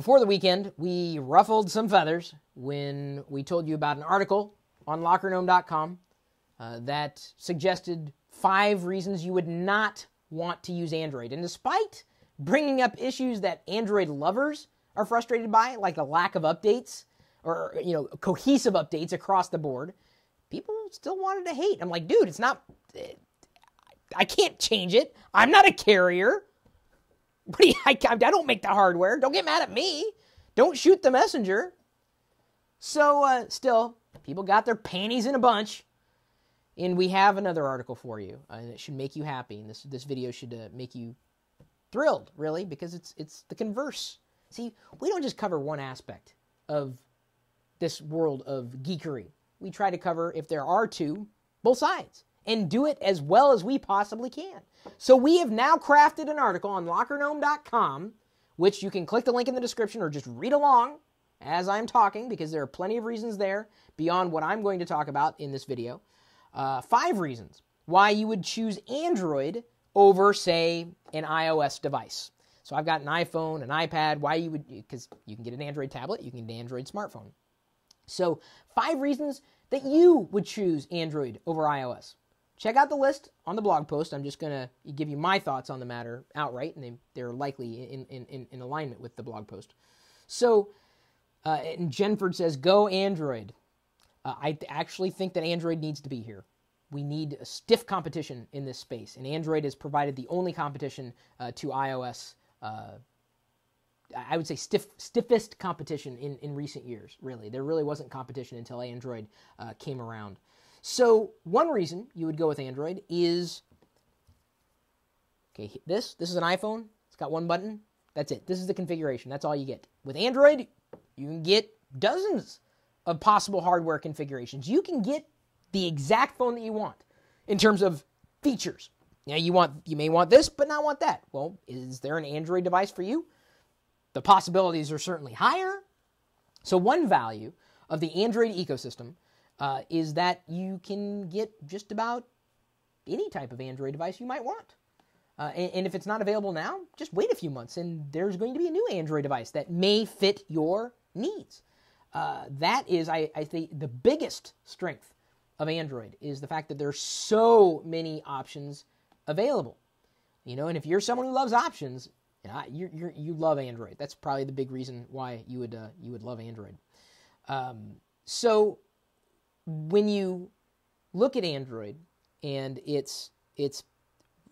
Before the weekend, we ruffled some feathers when we told you about an article on lockergnome.com that suggested 5 reasons you would not want to use Android. And despite bringing up issues that Android lovers are frustrated by, like the lack of updates or, cohesive updates across the board, people still wanted to hate. I'm like, dude, it's not, I can't change it. I'm not a carrier. I don't make the hardware. Don't get mad at me. Don't shoot the messenger. So, still, people got their panties in a bunch. And we have another article for you. And it should make you happy. And this video should make you thrilled, really, because it's the converse. See, we don't just cover one aspect of this world of geekery. We try to cover, if there are two, both sides. And do it as well as we possibly can. So we have now crafted an article on lockergnome.com, which you can click the link in the description or just read along as I'm talking, because there are plenty of reasons there beyond what I'm going to talk about in this video. 5 reasons why you would choose Android over, say, an iOS device. So I've got an iPhone, an iPad, because you can get an Android tablet, you can get an Android smartphone. So 5 reasons that you would choose Android over iOS. Check out the list on the blog post. I'm just going to give you my thoughts on the matter outright, and they're likely in alignment with the blog post. So, and Jenford says, go Android. I actually think that Android needs to be here. We need a stiff competition in this space, and Android has provided the only competition to iOS. I would say stiffest competition in recent years, really. There really wasn't competition until Android came around. So one reason you would go with Android is, okay, this is an iPhone. It's got one button. That's it. This is the configuration. That's all you get. With Android, you can get dozens of possible hardware configurations. You can get the exact phone that you want in terms of features. Now, you may want this, but not want that. Well, is there an Android device for you? The possibilities are certainly higher. So one value of the Android ecosystem is that you can get just about any type of Android device you might want. And if it's not available now, just wait a few months and there's going to be a new Android device that may fit your needs. That is, I think, the biggest strength of Android is the fact that there's so many options available. And if you're someone who loves options, you love Android. That's probably the big reason why you would love Android. So when you look at Android and its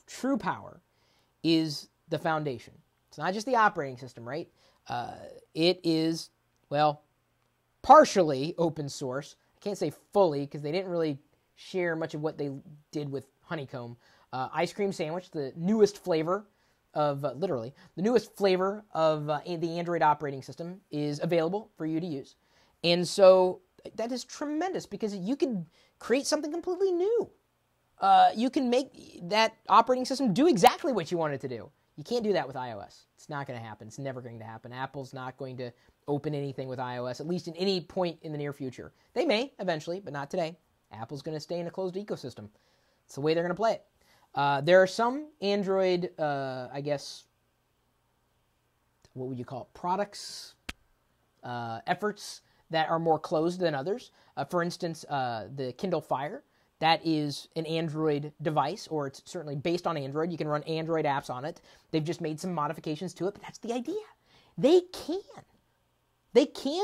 true power is the foundation. It's not just the operating system, right? It is, well, partially open source. I can't say fully because they didn't really share much of what they did with Honeycomb. Ice cream sandwich, the newest flavor of, literally, the newest flavor of the Android operating system is available for you to use. And so that is tremendous because you can create something completely new. You can make that operating system do exactly what you want it to do. You can't do that with iOS. It's not going to happen. It's never going to happen. Apple's not going to open anything with iOS, at least in any point in the near future. They may eventually, but not today. Apple's going to stay in a closed ecosystem. It's the way they're going to play it. There are some Android, I guess, what would you call it? Products, efforts that are more closed than others. For instance, the Kindle Fire. That is an Android device, or it's certainly based on Android. You can run Android apps on it. They've just made some modifications to it, but that's the idea. They can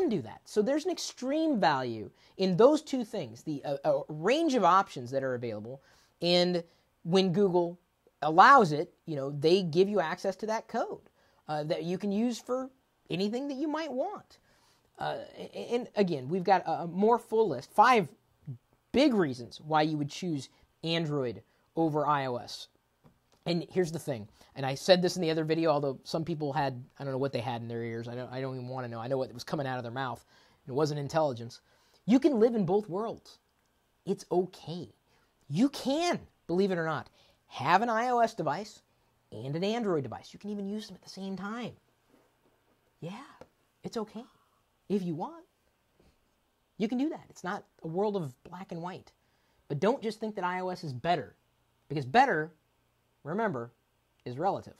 do that. So there's an extreme value in those two things, the range of options that are available, and when Google allows it, they give you access to that code that you can use for anything that you might want. And again, we've got a more full list, 5 big reasons why you would choose Android over iOS. And here's the thing, and I said this in the other video, although some people had, I don't know what they had in their ears. I don't even want to know. I know what was coming out of their mouth. It wasn't intelligence. You can live in both worlds. It's okay. You can, believe it or not, have an iOS device and an Android device. You can even use them at the same time. Yeah, it's okay. If you want, you can do that. It's not a world of black and white. But don't just think that iOS is better, because better, remember, is relative.